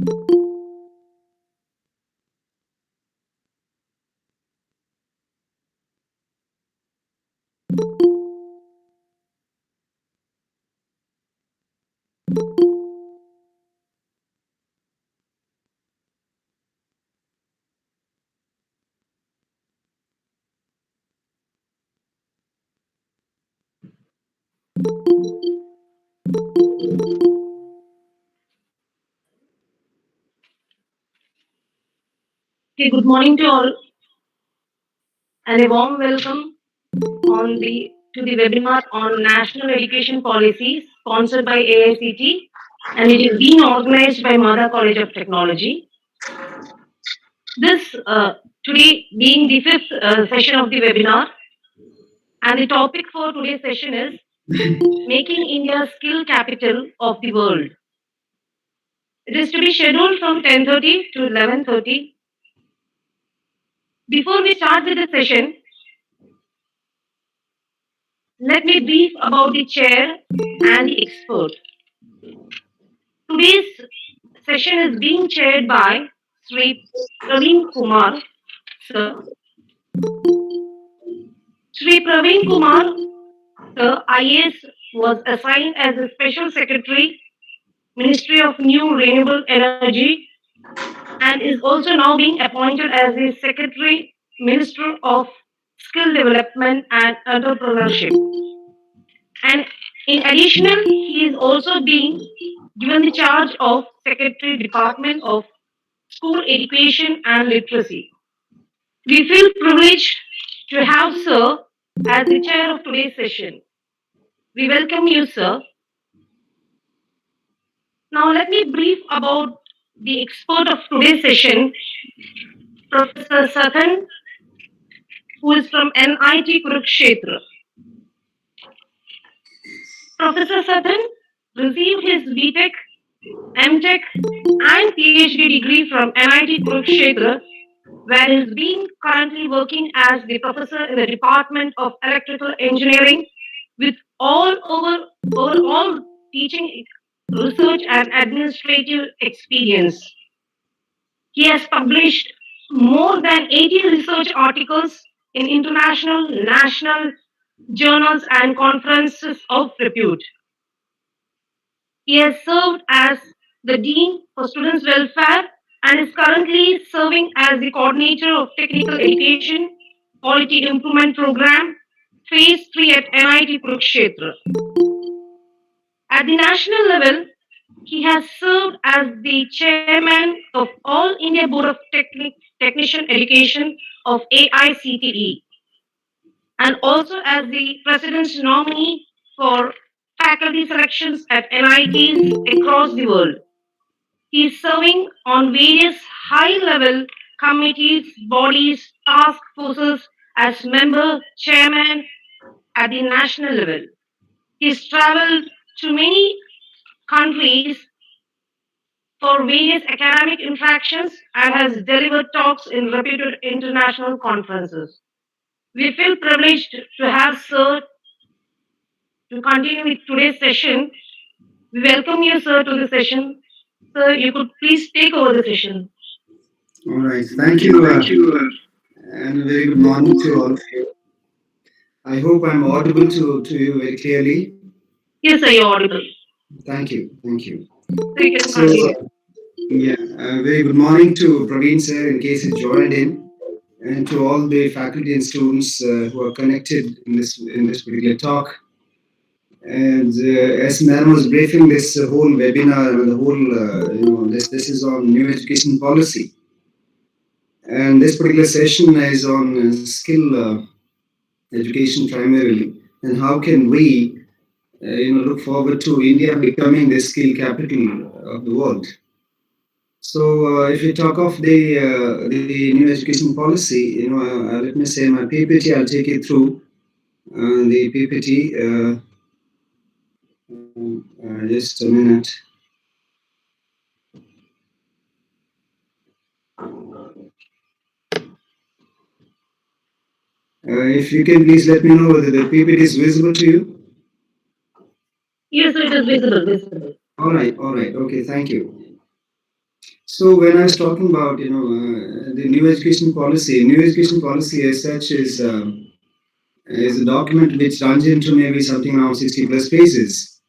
Okay, good morning to all, and a warm welcome to the webinar on National Education Policies sponsored by AICT, and it is being organized by Matha College of Technology. This today being the fifth session of the webinar, and the topic for today's session is Making India Skill Capital of the World. It is to be scheduled from 10:30 to 11:30. Before we start with the session, let me brief about the chair and the expert. Today's session is being chaired by Sri Praveen Kumar, sir. Sri Praveen Kumar, sir, IAS, was assigned as the Special Secretary, Ministry of New Renewable Energy, and is also now being appointed as the Secretary, Minister of Skill Development and Entrepreneurship. And in addition, he is also being given the charge of Secretary, Department of School Education and Literacy. We feel privileged to have Sir as the chair of today's session. We welcome you, sir. Now, let me brief about the expert of today's session, Professor Sathan, who is from NIT Kurukshetra. Professor Sathan received his BTech, MTech, and PhD degree from NIT Kurukshetra, where he is being currently working as the professor in the Department of Electrical Engineering with overall teaching, research, and administrative experience. He has published more than 80 research articles in international, national journals and conferences of repute. He has served as the Dean for Students' Welfare and is currently serving as the Coordinator of Technical Education Quality Improvement Program, Phase 3 at NIT Kurukshetra. At the national level, he has served as the chairman of All India Board of Technician Education of AICTE and also as the president's nominee for faculty selections at NITs across the world. He is serving on various high-level committees, bodies, task forces as member, chairman at the national level. He's traveled to many countries for various academic interactions and has delivered talks in reputed international conferences. We feel privileged to have Sir to continue with today's session. We welcome you, Sir, to the session. Sir, you could please take over the session. All right. Thank you. And a very good morning to all of you. I hope I'm audible to you very clearly. Yes, sir, you're audible. Thank you. Thank you. So you can continue. Yeah, very good morning to Praveen sir, in case he joined in, and to all the faculty and students who are connected in this particular talk. And as Madam was briefing this whole webinar, the whole this is on new education policy, and this particular session is on skill education primarily, and how can we look forward to India becoming the skill capital of the world. So, if you talk of the new education policy, let me say my PPT. I'll take you through the PPT. Just a minute. If you can please let me know whether the PPT is visible to you. Yes, it is visible. All right. Okay. Thank you. So when I was talking about the new education policy as such is a document which runs into maybe something around 60 plus pages.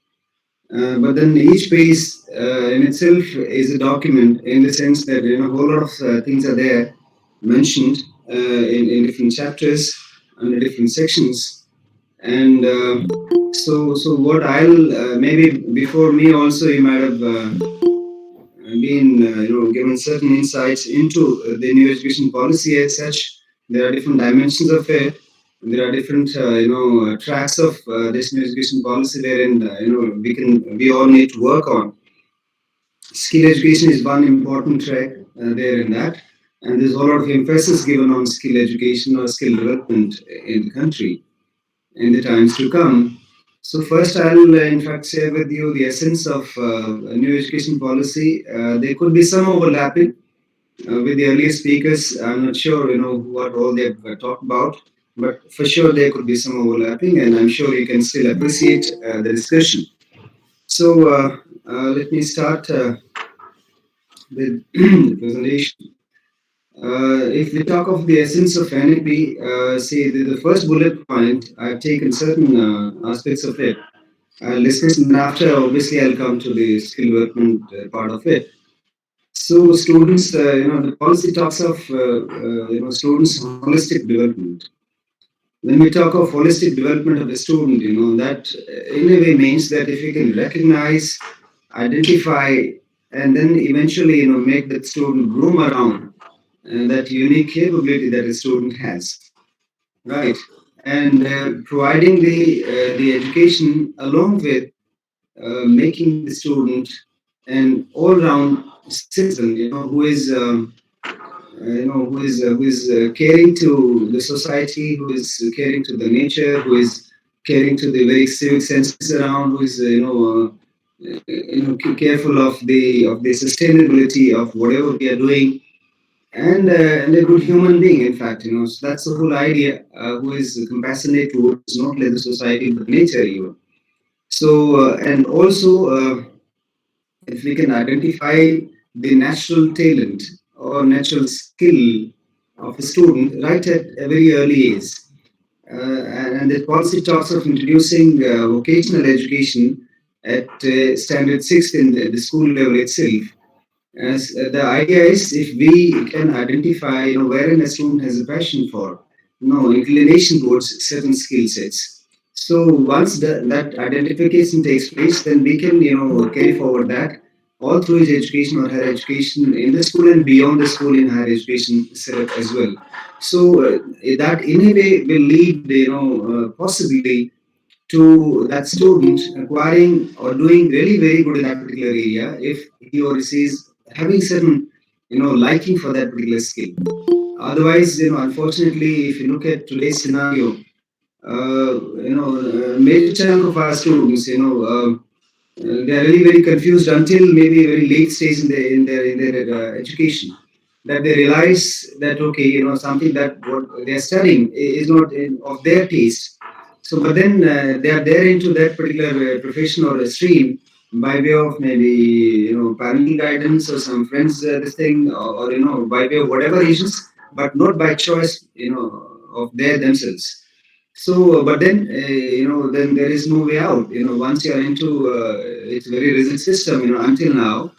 But then each page in itself is a document in the sense that a whole lot of things are there mentioned in different chapters under different sections. And so what I'll maybe before me also you might have been given certain insights into the new education policy as such. There are different dimensions of it. There are different tracks of this new education policy wherein we all need to work on. Skill education is one important track there in that, and there's a lot of emphasis given on skill education or skill development in the country in the times to come. So first, I'll in fact share with you the essence of a new education policy. There could be some overlapping with the earlier speakers. I'm not sure, what all they've talked about, but for sure there could be some overlapping, and I'm sure you can still appreciate the discussion. So let me start with the presentation. If we talk of the essence of NEP, see the first bullet point, I've taken certain aspects of it. I'll discuss, and then after, obviously, I'll come to the skill development part of it. So, students, the policy talks of students' holistic development. When we talk of holistic development of the student, that in a way means that if we can recognize, identify, and then eventually, make that student groom around that unique capability that a student has, right? And providing the education along with making the student an all-round citizen, who is caring to the society, who is caring to the nature, who is caring to the very civic senses around, who is careful of the sustainability of whatever we are doing, and a good human being, in fact, so that's the whole idea, who is compassionate towards not only the society but nature even. So and also if we can identify the natural talent or natural skill of a student right at a very early age. And the policy talks of introducing vocational education at standard 6 in the school level itself. As the idea is, if we can identify, wherein a student has a passion for, inclination towards certain skill sets. So once that identification takes place, then we can, carry forward that all through his education or higher education in the school and beyond the school in higher education setup as well. So that in a way will lead, possibly to that student acquiring or doing really very good in that particular area if he or she is having certain liking for that particular skill. Otherwise, unfortunately, if you look at today's scenario, a major chunk of our students, they are really very confused until maybe a very late stage in their education, that they realize that okay, something that what they are studying is not of their taste. So, but then they are there into that particular profession or a stream by way of maybe parental guidance or some friends this thing, or by way of whatever reasons, but not by choice of their themselves. So, but then then there is no way out. Once you are into it's a very rigid system. Until now.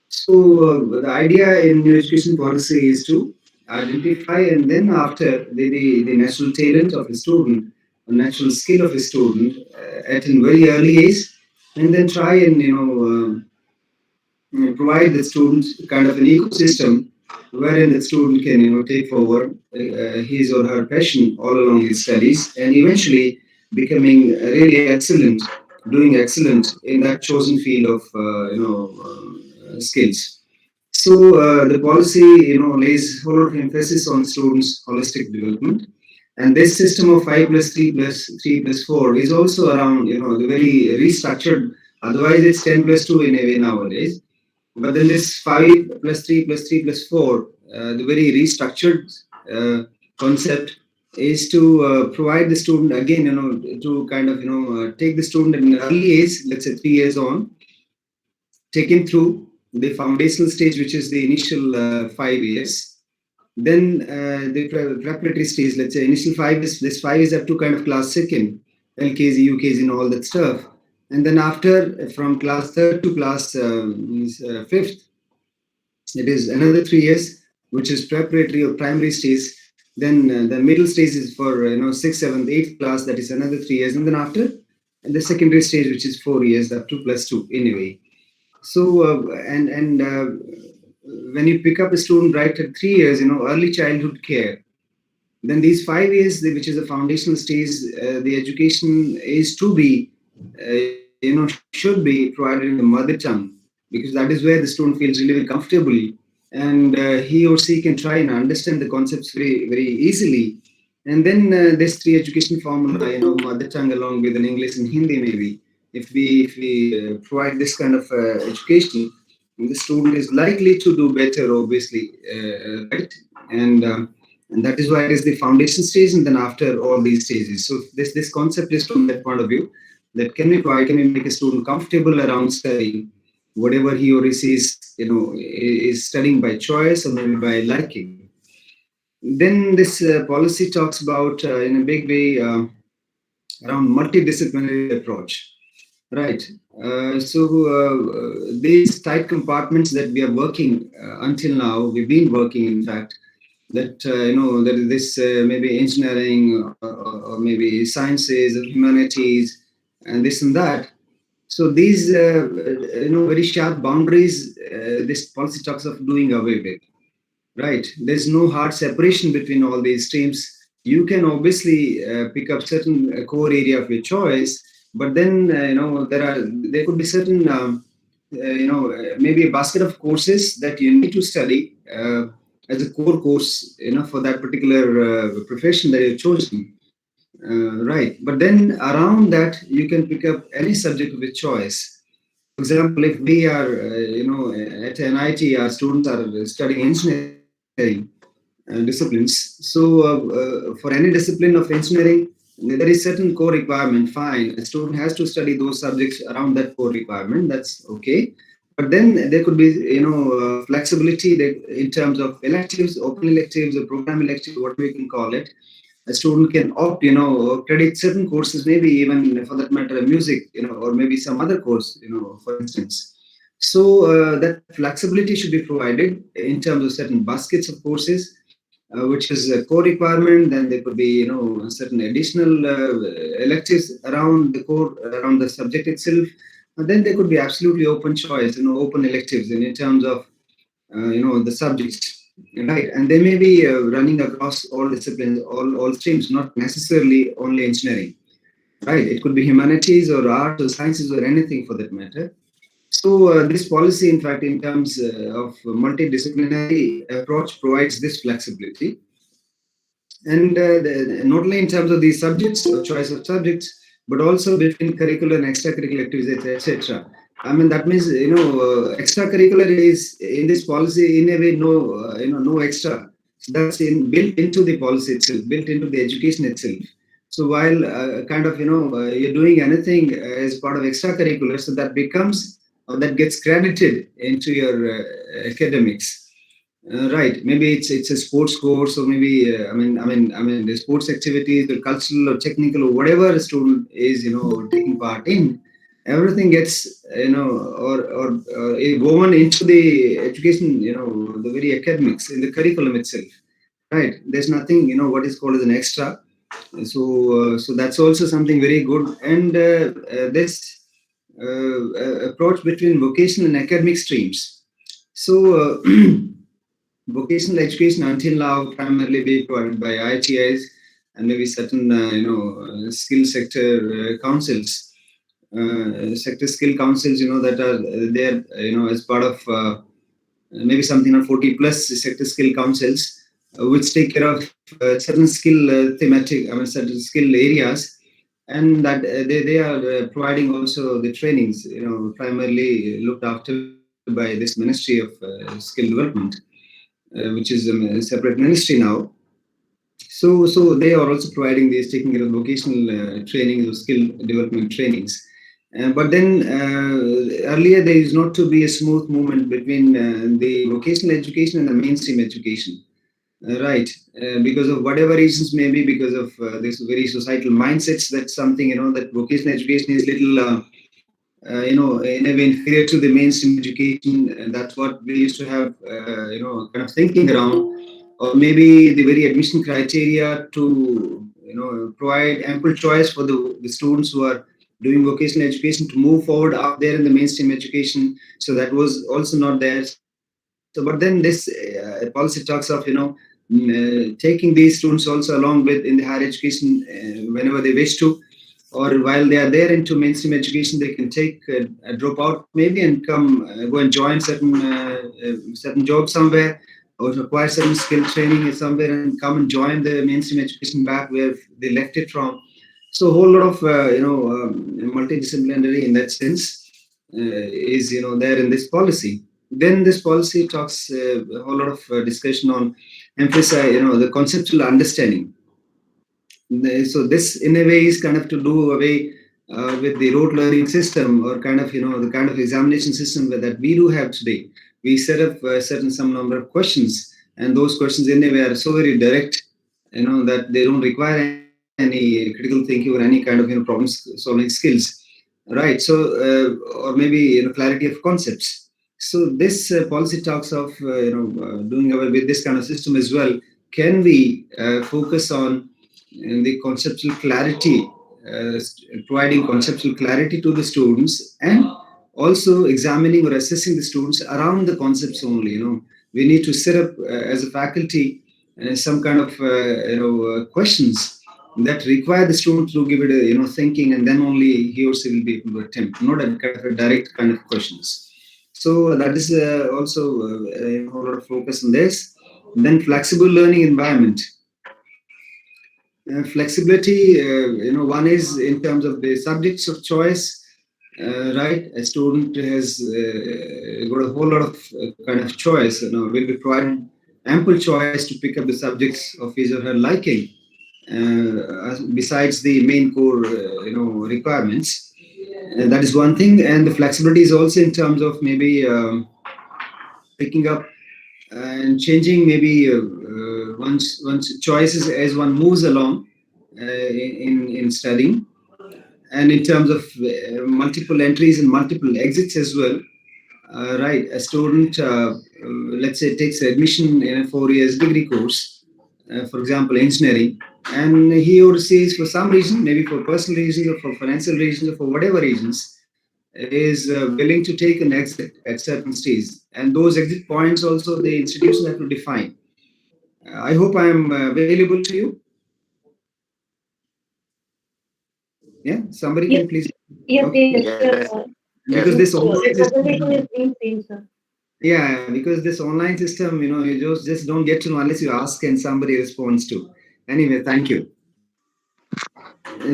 So, the idea in new education policy is to identify, and then after the natural talent of a student, a natural skill of a student at a very early age, and then try and provide the student kind of an ecosystem wherein the student can take forward his or her passion all along his studies, and eventually becoming really excellent, doing excellent in that chosen field of skills. So the policy lays a whole lot of emphasis on students holistic development, and this system of 5 plus 3 plus 3 plus 4 is also around the very restructured. Otherwise it's 10 plus 2 in a way nowadays, but then this 5 plus 3 plus 3 plus 4, the very restructured concept is to provide the student again, to kind of, take the student in an early age, let's say 3 years on, take him through. the foundational stage, which is the initial 5 years. Then the preparatory stage, let's say initial 5 is this 5 is up to kind of class second, LKG, UKG, and all that stuff. And then after, from class third to class fifth, it is another 3 years, which is preparatory or primary stage. Then the middle stage is for sixth, seventh, eighth class. That is another 3 years, and then after the secondary stage, which is 4 years up to plus two anyway. So and when you pick up a student right at 3 years, early childhood care. Then these 5 years, which is the foundational stage, the education is to be, should be provided in the mother tongue, because that is where the student feels really very comfortably, and he or she can try and understand the concepts very very easily. And then this three education formula, mother tongue along with an English and Hindi, maybe if we provide this kind of education, the student is likely to do better, obviously, right? And that is why it is the foundation stage, and then after all these stages. So this concept is from that point of view, that can we make a student comfortable around studying, whatever he or she is studying by choice or maybe by liking. Then this policy talks about in a big way around multidisciplinary approach. Right. These tight compartments that we are working until now, we've been working, in fact, that that is this maybe engineering, or maybe sciences or humanities, and this and that. So these very sharp boundaries, this policy talks of doing away with. Right. There's no hard separation between all these streams. You can obviously pick up certain core area of your choice, but then there could be certain maybe a basket of courses that you need to study as a core course, for that particular profession that you're choosing. Right. But then around that, you can pick up any subject of your choice. For example, if we are, at NIT, our students are studying engineering disciplines. So, for any discipline of engineering, there is certain core requirement. Fine, a student has to study those subjects around that core requirement. That's okay. But then there could be, flexibility in terms of electives, open electives, or program electives, whatever you can call it. A student can opt, credit certain courses, maybe even for that matter, music, or maybe some other course, for instance. So that flexibility should be provided in terms of certain baskets of courses, which is a core requirement. Then there could be, certain additional electives around the core, around the subject itself. And then there could be absolutely open choice, open electives in terms of, the subjects. Right, and they may be running across all disciplines, all streams, not necessarily only engineering. Right, it could be humanities or arts or sciences or anything for that matter. So this policy, in fact, in terms of multidisciplinary approach, provides this flexibility, and not only in terms of these subjects or choice of subjects, but also between curricular and extracurricular activities, etc. I mean, that means, extracurricular is in this policy in a way no extra. So that's built into the policy itself, built into the education itself. So while kind of you're doing anything as part of extracurricular, so that becomes, or that gets credited into your academics. Right. Maybe it's a sports course, or maybe the sports activities, or cultural or technical or whatever a student is taking part in. Everything gets or woven into the education, the very academics in the curriculum itself. Right. There's nothing what is called as an extra. So that's also something very good. And this approach between vocational and academic streams. So. Vocational education until now primarily be provided by ITIs and maybe certain skill sector councils, sector skill councils, that are there, as part of maybe something on 40 plus sector skill councils, which take care of certain skill thematic, certain skill areas, and that they are providing also the trainings, primarily looked after by this Ministry of Skill Development, which is a separate ministry now. So they are also providing these, taking care of vocational training or skill development trainings. But then earlier there is not to be a smooth movement between the vocational education and the mainstream education. Right, because of whatever reasons, maybe because of this very societal mindsets, that something, that vocational education is little, in a way inferior to the mainstream education, and that's what we used to have, kind of thinking around, or maybe the very admission criteria to, provide ample choice for the students who are doing vocational education to move forward up there in the mainstream education. So that was also not there. So, but then this policy talks of, taking these students also along with in the higher education whenever they wish to, or while they are there into mainstream education, they can take a drop out maybe and come go and join certain job somewhere, or acquire certain skill training somewhere and come and join the mainstream education back where they left it from. So a whole lot of multidisciplinary in that sense is there in this policy. Then this policy talks a whole lot of discussion on emphasize the conceptual understanding. So this in a way is kind of to do away with the rote learning system, or kind of the kind of examination system that we do have today. We set up certain some number of questions, and those questions in a way are so very direct, that they don't require any critical thinking or any kind of problem solving skills, right? So or maybe clarity of concepts. So this policy talks of doing away with this kind of system as well. Can we focus on the conceptual clarity, providing conceptual clarity to the students, and also examining or assessing the students around the concepts only. We need to set up as a faculty some kind of questions that require the student to give it a thinking, and then only he or she will be able to attempt, not a kind of a direct kind of questions. So that is also a whole lot of focus on this. Then flexible learning environment. Flexibility, one is in terms of the subjects of choice, right? A student has got a whole lot of kind of choice, will be provided ample choice to pick up the subjects of his or her liking, besides the main core, requirements. That is one thing. And the flexibility is also in terms of maybe picking up and changing maybe one's choices as one moves along in studying, and in terms of multiple entries and multiple exits as well. Right, a student, let's say, takes admission in a 4 years degree course, for example, engineering, and he or she is, for some reason, maybe for personal reasons or for financial reasons or for whatever reasons, is willing to take an exit at certain stage, and those exit points also the institution have to define. I hope I am available to you. Yeah, somebody can Yes, please. yes, Okay. yes, Yes, sir. Because this Your online presentation is system, being seen, sir. yeah, because this online system, you just don't get to know unless you ask and somebody responds to. Anyway, thank you.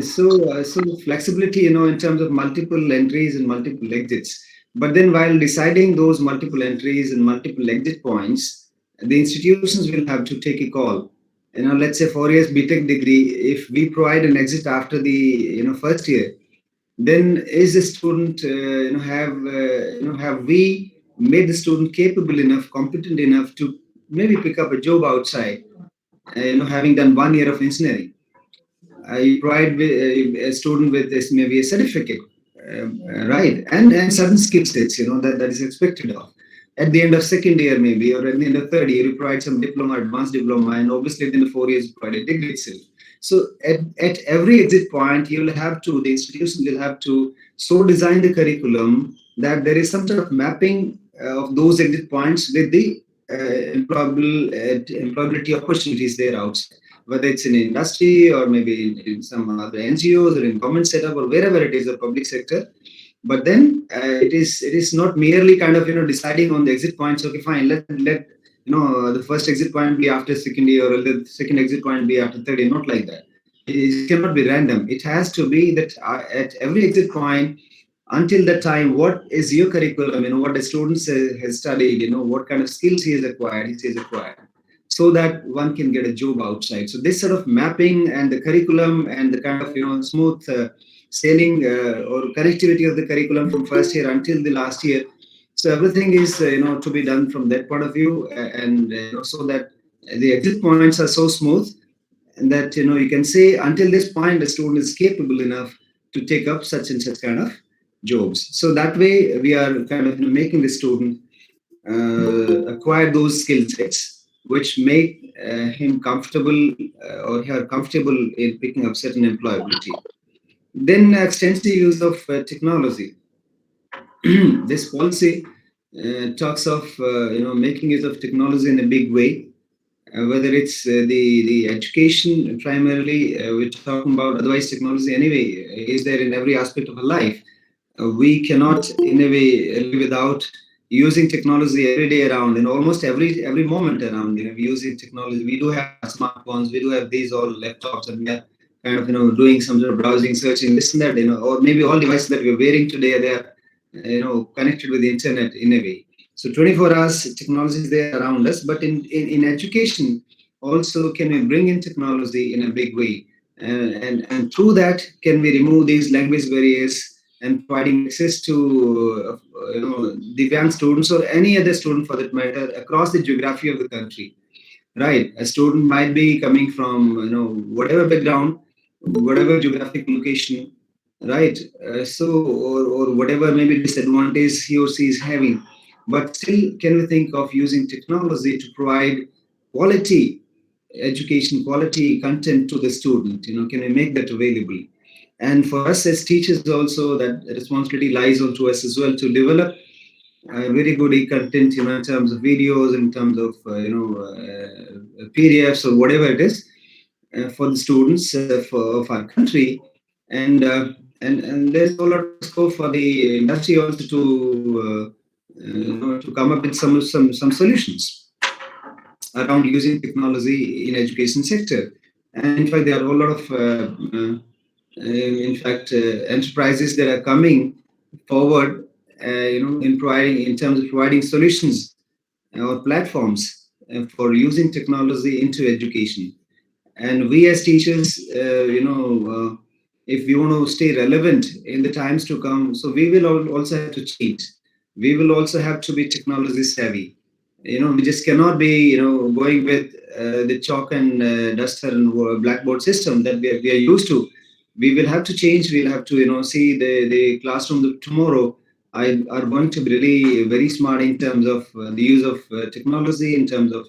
So flexibility, in terms of multiple entries and multiple exits. But then while deciding those multiple entries and multiple exit points, the institutions will have to take a call. Let's say 4 years BTech degree, if we provide an exit after the first year, then is the student have we made the student capable enough, competent enough to maybe pick up a job outside, having done 1 year of engineering. You provide a student with this maybe a certificate, right, and certain skill sets, that is expected of. At the end of second year, maybe, or at the end of third year, you provide some diploma, advanced diploma, and obviously within the 4 years, you provide a degree itself. So at every exit point, the institution will have to so design the curriculum that there is some sort of mapping of those exit points with the employability opportunities there outside, whether it's in industry or maybe in some other NGOs or in government setup or wherever it is, the public sector. But then it is not merely kind of deciding on the exit points. Okay, fine. Let the first exit point be after second year, or the second exit point be after third year. Not like that. It cannot be random. It has to be that at every exit point, until that time, what is your curriculum? What the students has studied. What kind of skills he has acquired. He has acquired, so that one can get a job outside. So this sort of mapping and the curriculum and the kind of smooth sailing or connectivity of the curriculum from first year until the last year. So everything is to be done from that point of view, and so that the exit points are so smooth, and that you can say until this point the student is capable enough to take up such and such kind of jobs. So that way we are kind of making the student acquire those skill sets which make him comfortable or her comfortable in picking up certain employability. Then extensive use of technology. This policy talks of making use of technology in a big way, whether it's the education primarily we're talking about. Otherwise, technology anyway is there in every aspect of our life. We cannot in a way live without using technology every day around, and almost every moment around. We're using technology. We do have smartphones, we do have these all laptops, and we are kind of doing some sort of browsing, searching this and that, or maybe all devices that we're wearing today, they are connected with the internet in a way. So 24 hours technology is there around us. But in education also, can we bring in technology in a big way, and through that can we remove these language barriers and providing access to Divyang students or any other student for that matter across the geography of the country. Right, a student might be coming from whatever background, whatever geographic location, right? Or whatever maybe disadvantage he or she is having, but still, can we think of using technology to provide quality education, quality content to the student? Can we make that available? And for us as teachers, also that responsibility lies onto us as well to develop very good content, in terms of videos, in terms of PDFs or whatever it is, for the students of our country. And there's a lot of scope for the industry also to come up with some solutions around using technology in education sector. And in fact, there are a whole lot of enterprises that are coming forward, in terms of providing solutions or platforms for using technology into education. And we as teachers, if we want to stay relevant in the times to come, so we will also have to change. We will also have to be technology savvy. We just cannot be going with the chalk and duster and blackboard system that we are used to. We will have to change. We'll have to see the classroom of tomorrow are going to be really very smart in terms of the use of technology, in terms of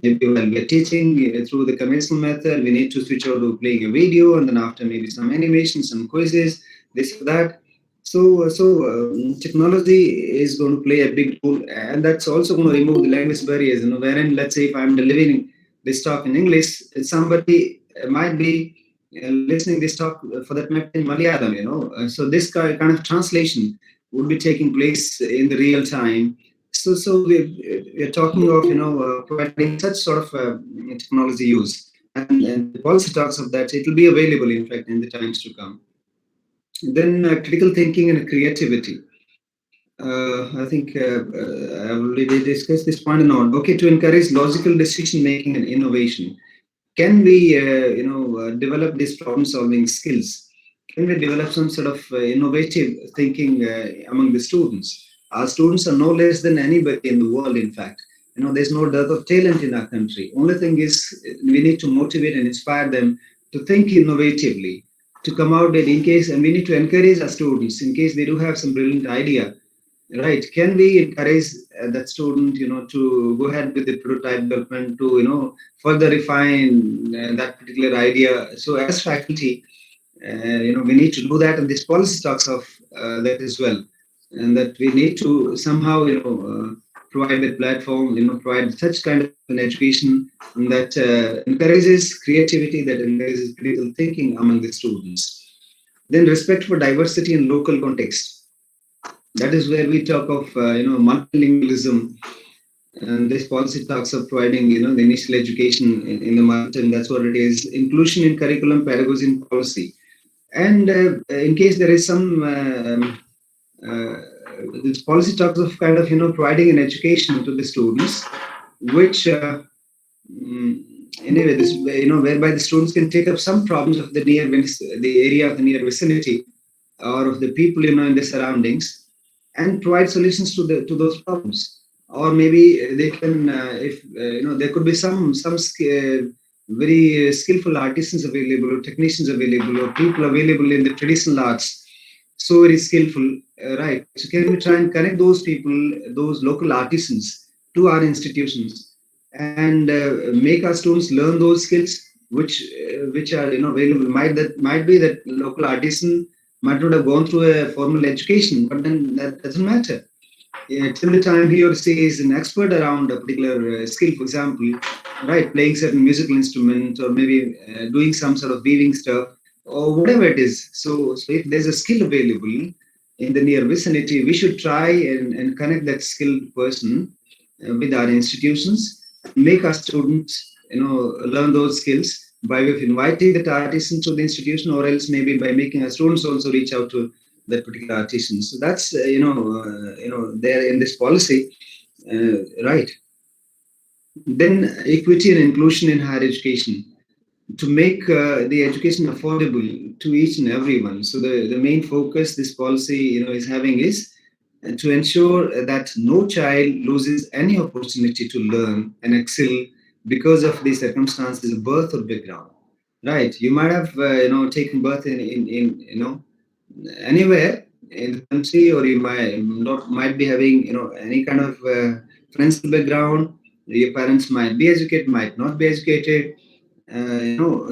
maybe while we are teaching through the conventional method, we need to switch over to playing a video, and then after maybe some animation, some quizzes, this or that. So technology is going to play a big role, and that's also going to remove the language barriers. Wherein, let's say, if I'm delivering this talk in English, somebody might be listening this talk for that matter in Malayalam. So this kind of translation would be taking place in the real time. So we're talking of providing such sort of technology use, and the policy talks of that. It will be available, in fact, in the times to come. Then critical thinking and creativity. I think I've already discussed this point and on. Okay, to encourage logical decision making and innovation, can we, develop these problem-solving skills? Can we develop some sort of innovative thinking among the students? Our students are no less than anybody in the world. In fact, there's no dearth of talent in our country. Only thing is, we need to motivate and inspire them to think innovatively, to come out with in case, and we need to encourage our students in case they do have some brilliant idea. Right. Can we encourage that student, to go ahead with the prototype development to, further refine that particular idea? So as faculty, we need to do that, and this policy talks of that as well, and that we need to somehow, provide a platform, provide such kind of an education that encourages creativity, that encourages critical thinking among the students. Then respect for diversity and local context. That is where we talk of multilingualism, and this policy talks of providing the initial education in the mother tongue. That's what it is. Inclusion in curriculum, pedagogy, and policy. And in case there is some uh, this policy talks of kind of providing an education to the students, which Anyway, this, whereby the students can take up some problems of the area of the near vicinity, or of the people in the surroundings, and provide solutions to those problems. Or maybe they can, if there could be some very skillful artisans available, or technicians available, or people available in the traditional arts, so very skillful, right? So can we try and connect those people, those local artisans, to our institutions, and make our students learn those skills, which are available. Might be that local artisan might not have gone through a formal education, but then that doesn't matter. Yeah, till the time he or she is an expert around a particular skill, for example, right, playing certain musical instrument, or maybe doing some sort of weaving stuff, or whatever it is. So if there's a skill available in the near vicinity, we should try and connect that skilled person with our institutions, make our students, learn those skills by way of inviting that artisan to the institution, or else maybe by making our students also reach out to that particular artisan. So that's there in this policy, right? Then equity and inclusion in higher education, to make the education affordable to each and everyone. So the main focus this policy is having is to ensure that no child loses any opportunity to learn and excel because of the circumstances of birth or background. Right? You might have taken birth in anywhere in the country, or you might be having any kind of financial background. Your parents might be educated, might not be educated.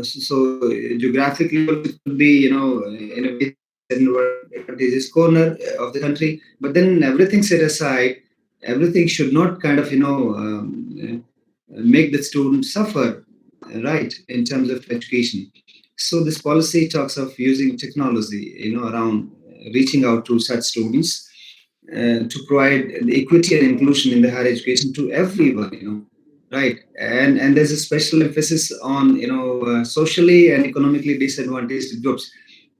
So geographically also it could be in a very disadvantageous corner of the country. But then everything set aside, everything should not kind of make the student suffer, right, in terms of education. So this policy talks of using technology, around reaching out to such students, to provide the equity and inclusion in the higher education to everyone, right? And there's a special emphasis on socially and economically disadvantaged groups.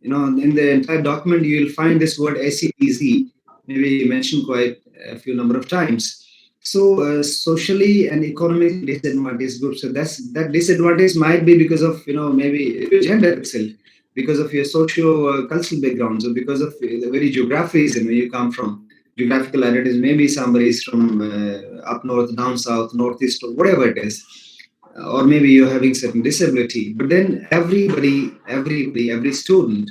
In the entire document, you will find this word SEDZ, maybe mentioned quite a few number of times. So socially and economically disadvantaged groups. So that disadvantage might be because of maybe your gender itself, because of your socio cultural backgrounds, or because of the very geographies and where you come from. Geographical identities. Maybe somebody is from up north, down south, northeast, or whatever it is, or maybe you're having certain disability. But then everybody, every student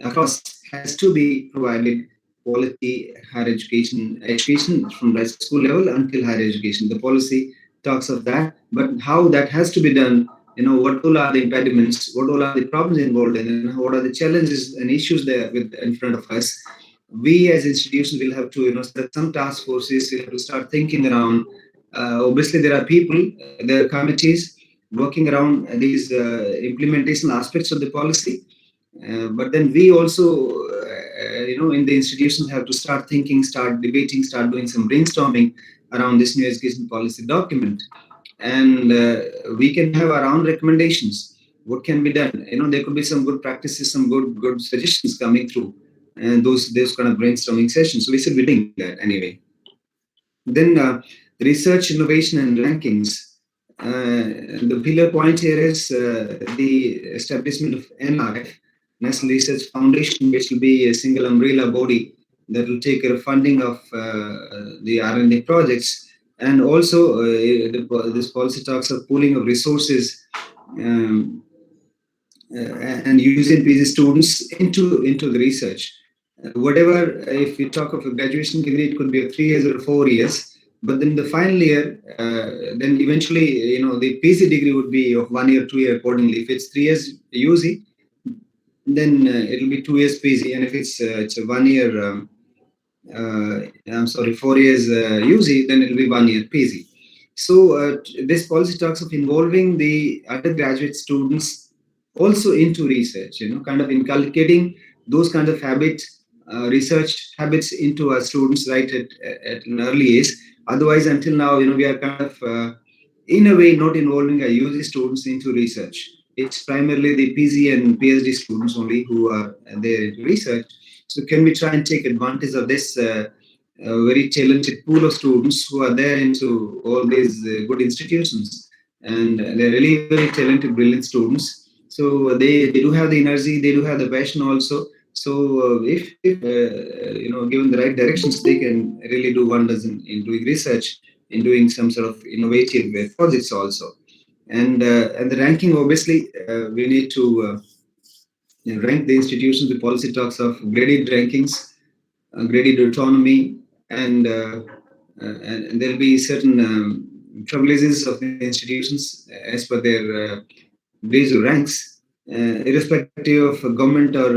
across has to be provided quality higher education from right school level until higher education. The policy talks of that, but how that has to be done, what all are the impediments, what all are the problems involved in, and what are the challenges and issues there with in front of us. We as institutions will have to set up some task forces. We have to start thinking around. Obviously, there are people, there are committees working around these implementation aspects of the policy. But then we also, in the institutions, have to start thinking, start debating, start doing some brainstorming around this new education policy document. And we can have our own recommendations. What can be done? There could be some good practices, some good suggestions coming through, and those kind of brainstorming sessions. So we should be doing that anyway. Then research, innovation, and rankings. The pillar point here is the establishment of NRF, National Research Foundation, which will be a single umbrella body that will take care of funding of the R&D projects. And also, this policy talks of pooling of resources, um, and using PG students into the research. Whatever, if we talk of a graduation degree, it could be 3 years or 4 years. But then the final year, then eventually, the PG degree would be of 1 year, 2 year accordingly. If it's 3 years UG, then it'll be 2 years PG, and if it's a 1 year, I'm sorry, 4 years UG, then it'll be 1 year PG. So this policy talks of involving the undergraduate students also into research, kind of inculcating those kinds of habits, research habits into our students right at an early age. Otherwise, until now, we are kind of, in a way, not involving our UG students into research. It's primarily the PG and PhD students only who are there into research. So can we try and take advantage of this very talented pool of students who are there into all these good institutions, and they're really very talented, brilliant students. So they do have the energy, they do have the passion also. So if given the right directions, they can really do wonders in doing research, in doing some sort of innovative projects also. And the ranking, obviously, we need to rank the institutions. The policy talks of graded rankings, graded autonomy, and and there'll be certain privileges of the institutions as per their grades or ranks, irrespective of a government or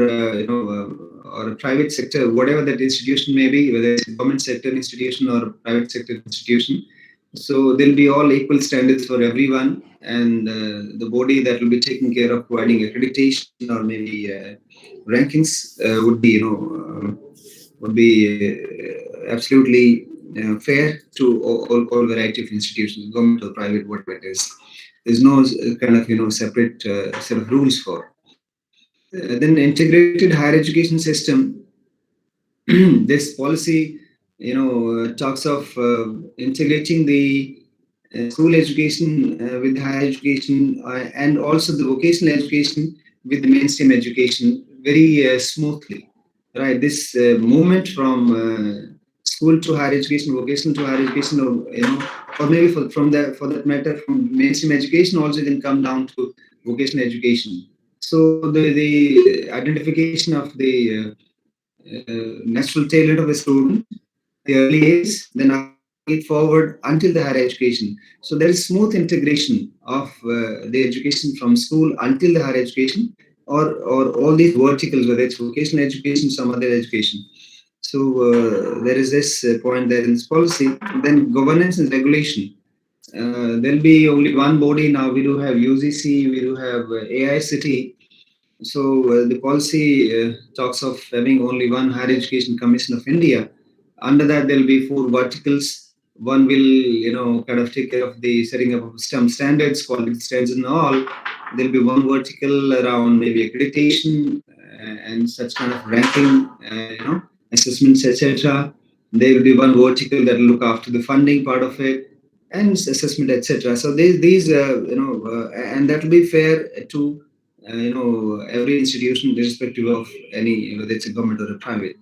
or a private sector, whatever that institution may be, whether it's a government sector institution or a private sector institution. So there'll be all equal standards for everyone, and the body that will be taking care of providing accreditation or maybe rankings would be absolutely fair to all variety of institutions, government or private, whatever it is. There's no kind of separate set of rules for. Then integrated higher education system. This policy, talks of integrating the school education with higher education and also the vocational education with the mainstream education very smoothly. Right, this movement from school to higher education, vocational to higher education, or maybe for that matter, from mainstream education also can come down to vocational education. So the identification of the natural talent of a student at the early age, then after taking it forward until the higher education. So there is smooth integration of the education from school until the higher education, or all these verticals, whether it's vocational education, some other education. So there is this point there in this policy. Then governance and regulation. There'll be only one body now. We do have UGC, we do have AICT. So the policy talks of having only one higher education commission of India. Under that, there will be four verticals. One will, kind of take care of the setting up of some standards, quality standards, and all. There'll be one vertical around maybe accreditation and such kind of ranking, assessments, etc. There will be one vertical that will look after the funding part of it and assessment, etc. So these and that will be fair to every institution, irrespective of any, whether it's a government or a private.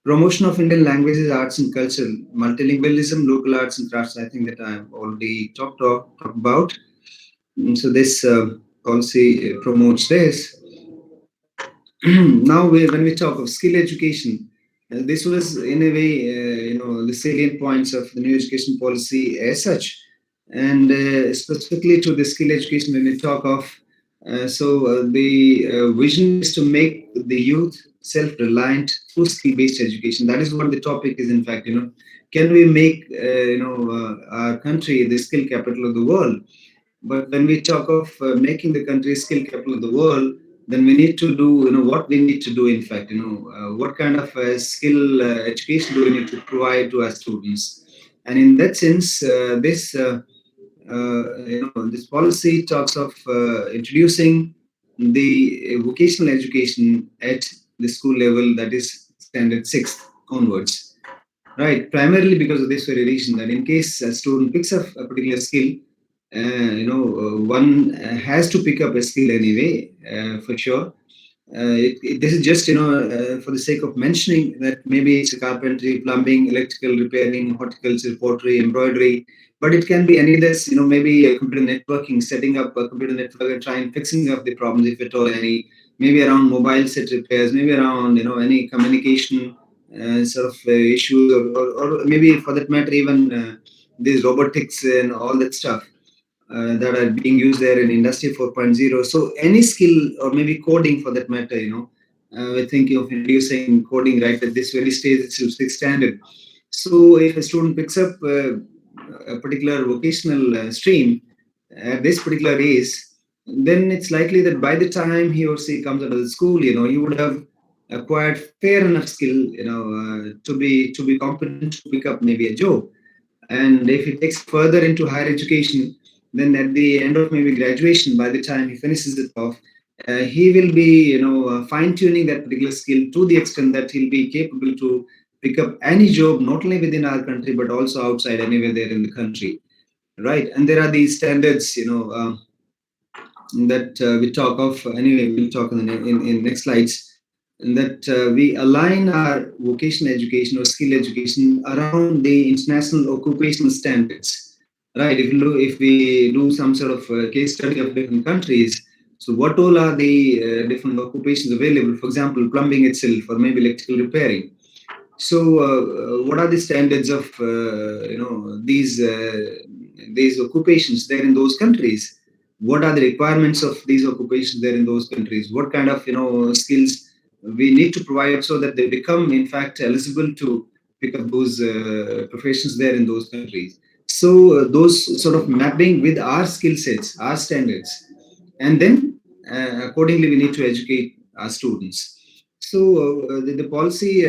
Promotion of Indian languages, arts and culture, multilingualism, local arts and crafts. I think that I've already talked about. So this policy promotes this. Now, when we talk of skill education, this was in a way, the salient points of the new education policy as such, and specifically to the skill education when we talk of. The vision is to make the youth self-reliant through skill-based education. That is what the topic is. In fact, can we make our country the skill capital of the world? But when we talk of making the country skill capital of the world, then we need to do, what we need to do. In fact, what kind of skill education do we need to provide to our students? And in that sense, this policy talks of introducing the vocational education at the school level, that is standard sixth onwards. Right, primarily because of this very reason, that in case a student picks up a particular skill, one has to pick up a skill anyway, for sure. This is just, for the sake of mentioning that maybe it's a carpentry, plumbing, electrical repairing, horticulture, pottery, embroidery, but it can be any of this, maybe a computer networking, setting up a computer network and trying fixing up the problems, if at all any, maybe around mobile set repairs, maybe around, any communication sort of issues, or maybe for that matter, even these robotics and all that stuff that are being used there in Industry 4.0. So any skill, or maybe coding for that matter, we're thinking of introducing coding right at this very stage itself, sixth standard. So if a student picks up a particular vocational stream at this particular age, then it's likely that by the time he or she comes out of the school, he would have acquired fair enough skill, to be competent to pick up maybe a job. And if he takes further into higher education, then at the end of maybe graduation, by the time he finishes it off, he will be, fine tuning that particular skill to the extent that he'll be capable to pick up any job, not only within our country, but also outside, anywhere there in the country. right? And there are these standards, that we talk of. Anyway, we'll talk in next slides. And that we align our vocational education or skill education around the international occupational standards, right? If we do some sort of case study of different countries, so what all are the different occupations available? For example, plumbing itself, or maybe electrical repairing. So, what are the standards of these occupations there in those countries? What are the requirements of these occupations there in those countries? What kind of skills we need to provide so that they become, in fact, eligible to pick up those professions there in those countries? So, those sort of mapping with our skill sets, our standards, and then accordingly we need to educate our students. So, the policy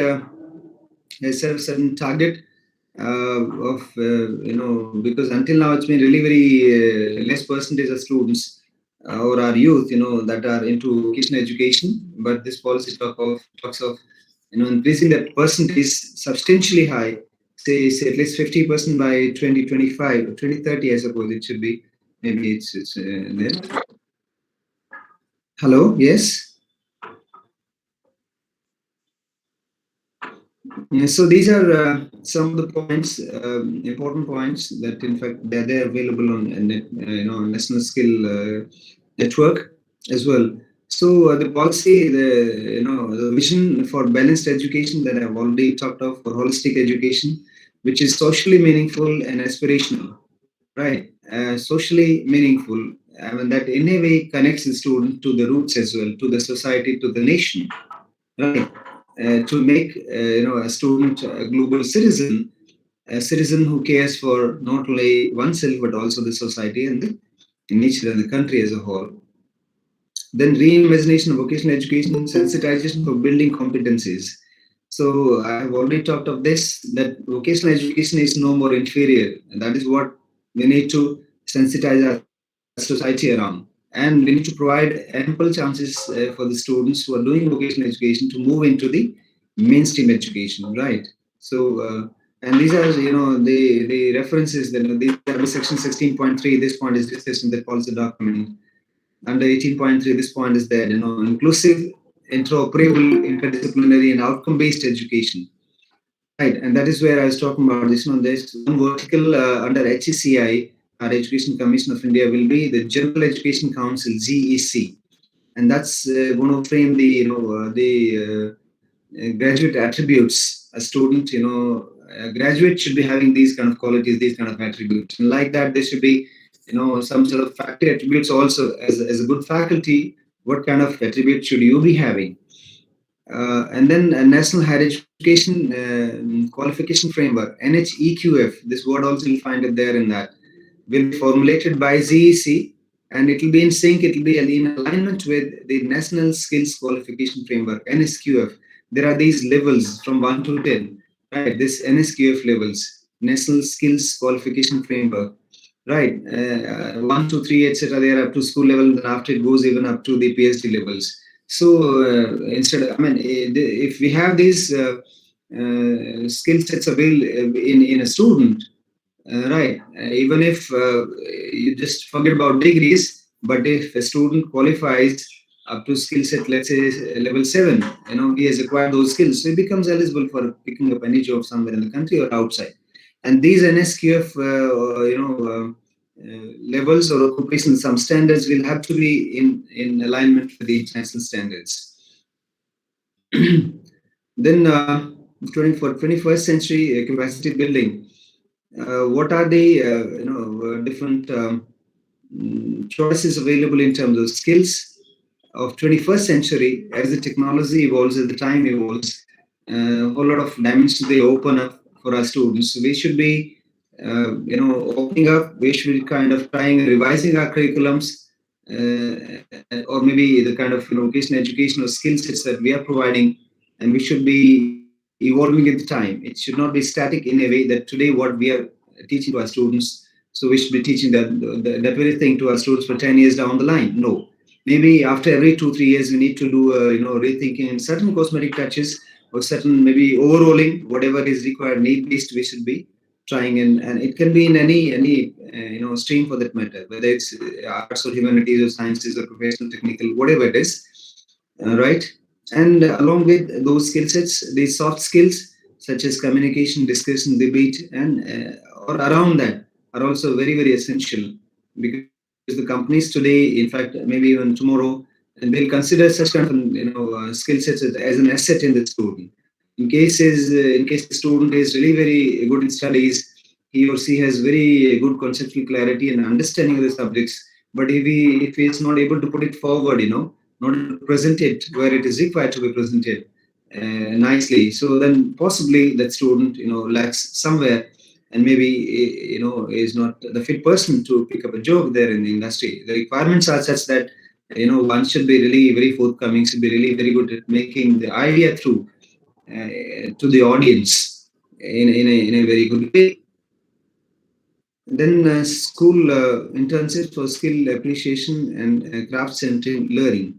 has set a certain target of because until now it's been really very less percentage of students or our youth that are into vocational education, but this policy talks of increasing that percentage substantially high, say at least 50% by 2025 or 2030, I suppose it should be. Maybe it's there. Hello, yes. Yeah, so these are some of the points, important points that, in fact, they're available on national skill network as well. So the policy, the vision for balanced education that I've already talked of, for holistic education, which is socially meaningful and aspirational, right? Socially meaningful. I mean, that in a way connects the student to the roots as well, to the society, to the nation, right? To make a student a global citizen, a citizen who cares for not only oneself but also the society and the nature and the country as a whole. Then reimagination of vocational education, sensitization for building competencies. So I have already talked of this, that vocational education is no more inferior, and that is what we need to sensitize our society around. And we need to provide ample chances for the students who are doing vocational education to move into the mainstream education, right? So, and these are the references. These are the section 16.3. This point is discussed in the policy document. Under 18.3, this point is there. Inclusive, interoperable, interdisciplinary, and outcome-based education. Right, and that is where I was talking about this one. There's one vertical under HECI, our Education Commission of India, will be the General Education Council (GEC), and that's going to frame the graduate attributes. A student, a graduate should be having these kind of qualities, these kind of attributes, and like that, there should be some sort of faculty attributes also. As a good faculty, what kind of attributes should you be having? And then National Higher Education Qualification Framework, NHEQF. This word also you'll find it there in that. Will be formulated by ZEC, and it will be in sync. It will be in alignment with the National Skills Qualification Framework (NSQF). There are these levels from 1 to 10, right? This NSQF levels, National Skills Qualification Framework, right? 1, 2, 3, etc. They are up to school level, and then after it goes even up to the PhD levels. So if we have these skill sets available in a student, right, even if you just forget about degrees, but if a student qualifies up to skill set, let's say level 7, he has acquired those skills, so he becomes eligible for picking up any job somewhere in the country or outside. And these NSQF, levels or occupational some standards will have to be in alignment with the international standards. Then, for 21st century capacity building, what are the different choices available in terms of skills of 21st century? As the technology evolves, as the time evolves, a whole lot of dimensions they open up for our students. So we should be opening up. We should be kind of trying and revising our curriculums, or maybe the kind of vocational educational skill sets that we are providing, and we should be evolving at the time. It should not be static in a way that today what we are teaching to our students, so we should be teaching that very thing to our students for 10 years down the line. No, maybe after every 2 3 years we need to do rethinking and certain cosmetic touches or certain maybe overhauling, whatever is required, need based we should be trying, and it can be in any stream for that matter, whether it's arts or humanities or sciences or professional, technical, whatever it is, right? And along with those skill sets, these soft skills such as communication, discussion, debate, and or around that are also very essential, because the companies today, in fact, maybe even tomorrow, and they'll consider such kind of skill sets as an asset in the student. In case the student is really very good in studies, he or she has very good conceptual clarity and understanding of the subjects. But if he is not able to put it forward, not able to present it where it is required to be presented nicely, so then possibly that student lacks somewhere, and maybe is not the fit person to pick up a job there in the industry. The requirements are such that one should be really very forthcoming, should be really very good at making the idea through to the audience in a very good way. Then school internships for skill appreciation and craft-centered learning.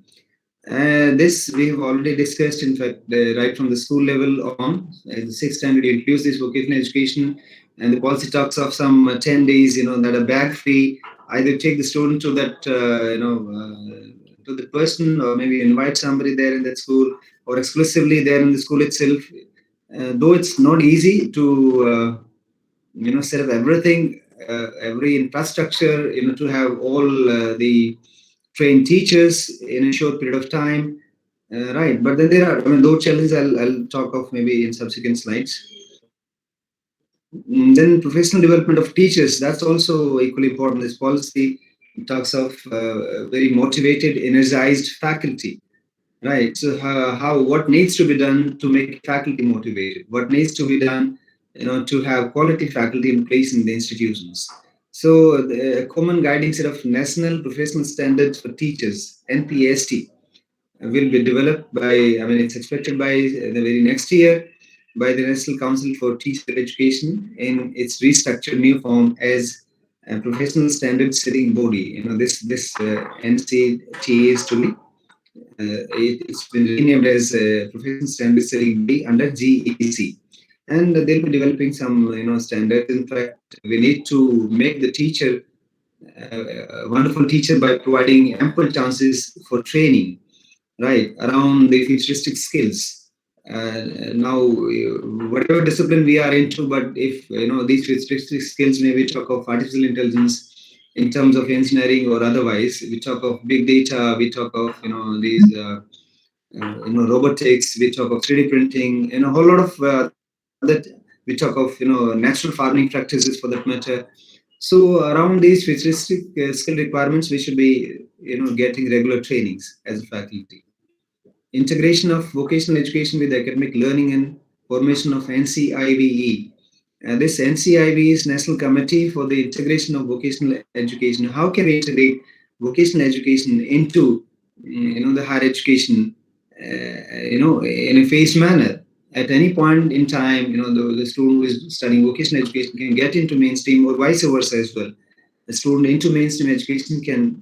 This we have already discussed, in fact, right from the school level on. As the sixth standard, you introduce this vocational education, and the policy talks of some 10 days, that are bag free. Either take the student to that, to the person, or maybe invite somebody there in that school, or exclusively there in the school itself. Though it's not easy to, set up everything, every infrastructure, to have all the trained teachers in a short period of time, right? But then there are, those challenges I'll talk of maybe in subsequent slides. Then professional development of teachers, that's also equally important. This policy talks of very motivated, energized faculty, right? So what needs to be done to make faculty motivated? What needs to be done, to have quality faculty in place in the institutions? So the common guiding set of national professional standards for teachers, NPST, will be developed by, it's expected by the very next year by the National Council for Teacher Education in its restructured new form as a professional standard setting body. This NCTA is to be it's been renamed as Professional Standard Setting Body under GEC, and they'll be developing some standards. In fact, we need to make the teacher a wonderful teacher by providing ample chances for training, right, around the futuristic skills. Now, whatever discipline we are into, but if these futuristic skills, maybe talk of artificial intelligence in terms of engineering or otherwise, we talk of big data, we talk of these robotics, we talk of 3D printing, a whole lot of other. We talk of natural farming practices for that matter. So around these futuristic skill requirements, we should be getting regular trainings as a faculty. Integration of vocational education with academic learning and formation of NCIVE. This NCIV is National Committee for the Integration of Vocational Education. How can we integrate vocational education into the higher education in a phased manner? At any point in time, the student who is studying vocational education can get into mainstream, or vice versa as well. The student into mainstream education can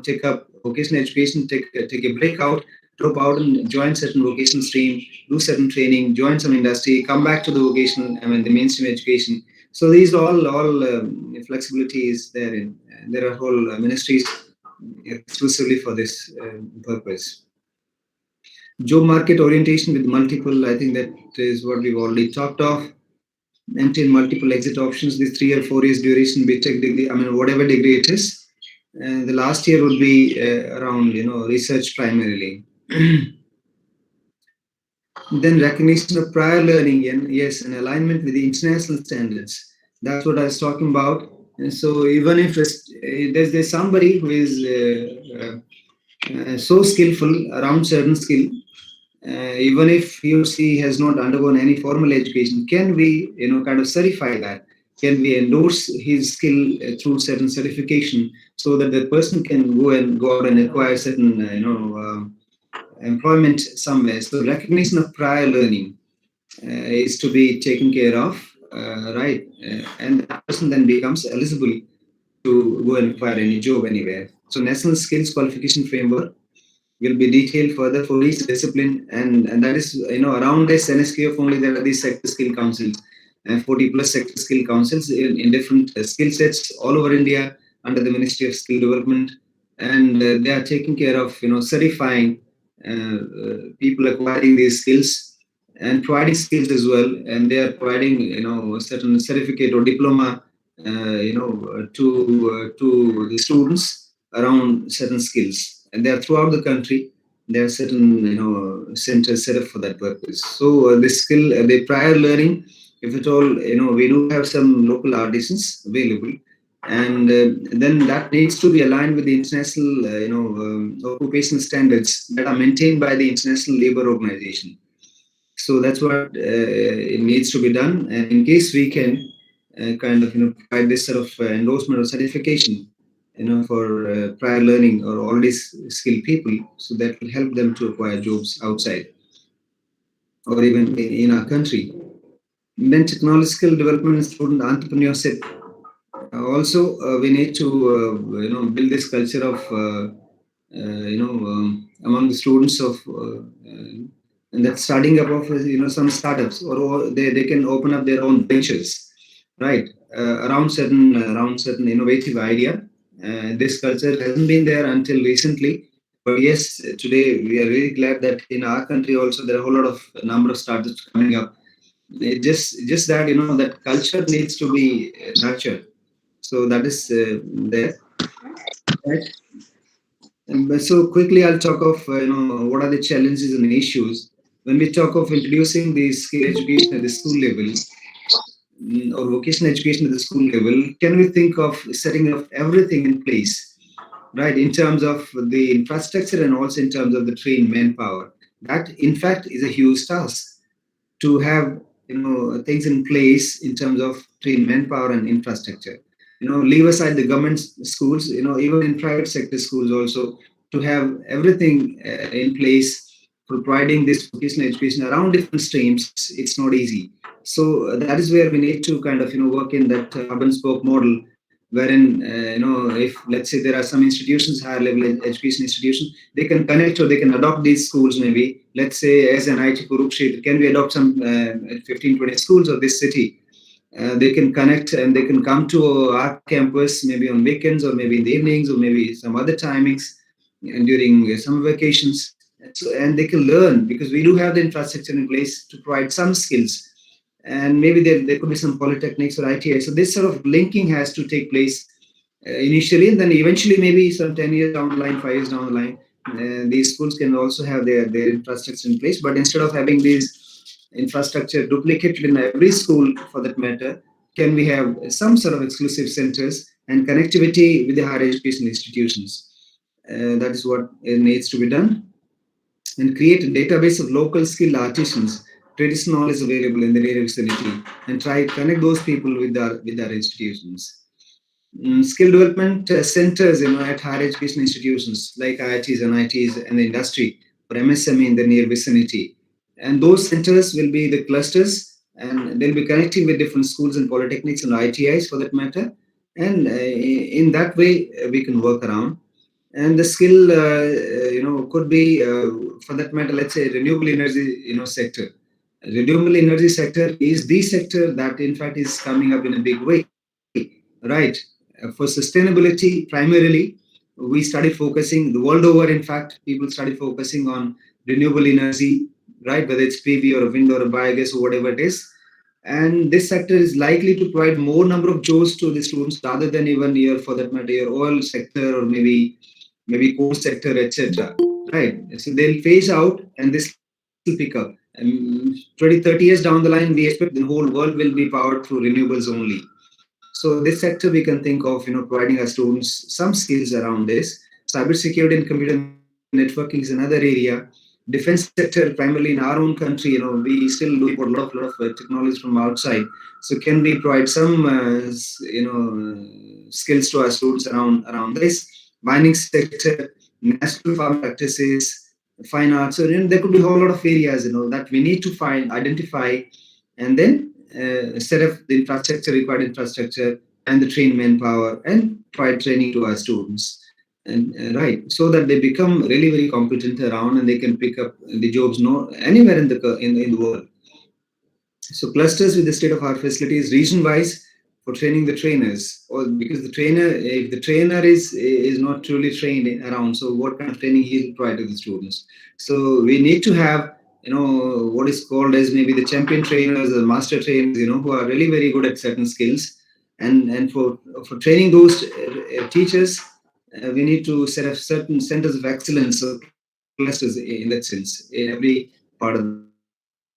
take up vocational education, take a break out, drop out and join certain vocational stream, do certain training, join some industry, come back to the vocational, the mainstream education. So these all flexibility is there in. There are whole ministries exclusively for this purpose. Job market orientation with multiple, I think that is what we've already talked of. Maintain multiple exit options. This 3 or 4 years duration BTech degree, whatever degree it is. The last year would be around research primarily. Then recognition of prior learning, and yes, an alignment with the international standards. That's what I was talking about. And so even if there's somebody who is so skillful around certain skill, even if he or she has not undergone any formal education, can we kind of certify that? Can we endorse his skill through certain certification, so that the person can go out and acquire certain employment somewhere? So recognition of prior learning is to be taken care of, right? And that person then becomes eligible to go and acquire any job anywhere. So national skills qualification framework will be detailed further for each discipline, and that is around this NSQF only there are these sector skill councils. 40 plus sector skill councils in different skill sets all over India under the Ministry of Skill Development, and they are taking care of certifying people acquiring these skills and providing skills as well, and they are providing a certain certificate or diploma to the students around certain skills, and they are throughout the country. There are certain centers set up for that purpose. So the skill, the prior learning, if at all we do have some local artisans available, and then that needs to be aligned with the international occupational standards that are maintained by the International Labour Organization. So that's what it needs to be done, and in case we can kind of provide this sort of endorsement or certification for prior learning or already skilled people, so that will help them to acquire jobs outside or even in our country. Then technological development and student entrepreneurship. Also, we need to build this culture of among the students of and that starting up of some startups, or they can open up their own ventures, right, around certain innovative idea. This culture hasn't been there until recently, but yes, today we are really glad that in our country also there are a whole lot of number of startups coming up. Just that that culture needs to be nurtured. So that is there. Right. So quickly, I'll talk of what are the challenges and issues when we talk of introducing the skill education at the school level, or vocational education at the school level. Can we think of setting up everything in place, right, in terms of the infrastructure and also in terms of the trained manpower? That, in fact, is a huge task to have things in place in terms of trained manpower and infrastructure. Leave aside the government schools, even in private sector schools also, to have everything in place for providing this vocational education around different streams, it's not easy. So that is where we need to kind of work in that hub and spoke model, wherein if let's say there are some institutions, higher level education institutions, they can connect or they can adopt these schools. Maybe let's say as an IT Kurukshetra, can we adopt some 15-20 schools of this city? They can connect and they can come to our campus maybe on weekends or maybe in the evenings or maybe some other timings and during summer vacations. And they can learn because we do have the infrastructure in place to provide some skills. And maybe there could be some polytechnics or ITI. So this sort of linking has to take place initially, and then eventually, maybe some 10 years down the line, 5 years down the line, these schools can also have their infrastructure in place. But instead of having these infrastructure duplicated in every school for that matter, can we have some sort of exclusive centers and connectivity with the higher education institutions? That is what needs to be done, and create a database of local skilled artisans, traditional knowledge available in the near vicinity, and try to connect those people with our institutions. Skill development centers, at higher education institutions like IITs and ITs and the industry, or MSME in the near vicinity. And those centers will be the clusters, and they'll be connecting with different schools and polytechnics and ITIs for that matter. And in that way, we can work around. And the skill, could be for that matter, let's say renewable energy, sector. Renewable energy sector is the sector that in fact is coming up in a big way, right? For sustainability, primarily, we started focusing the world over. In fact, people started focusing on renewable energy, right? Whether it's PV or a wind or a biogas or whatever it is. And this sector is likely to provide more number of jobs to the students rather than even your, for that matter, your oil sector or maybe coal sector, etc. Right? So they'll phase out, and this will pick up. And 20, 30 years down the line, we expect the whole world will be powered through renewables only. So this sector we can think of, providing our students some skills around this. Cybersecurity and computer networking is another area. Defense sector, primarily in our own country, we still do import a lot of technologies from outside. So can we provide some, skills to our students around this? Mining sector, national farm practices, fine arts. So there could be a whole lot of areas, that we need to find, identify, and then set up the infrastructure, required infrastructure, and the trained manpower, and provide training to our students. And right, so that they become really very competent around, and they can pick up the jobs no anywhere in the world. So clusters with the state of art facilities region wise for training the trainers, or because the trainer, if the trainer is not truly trained around, so what kind of training he'll provide to the students? So we need to have, what is called as maybe the champion trainers, the master trainers, who are really very good at certain skills, and for training those teachers, we need to set up certain centers of excellence or clusters in that sense in every part of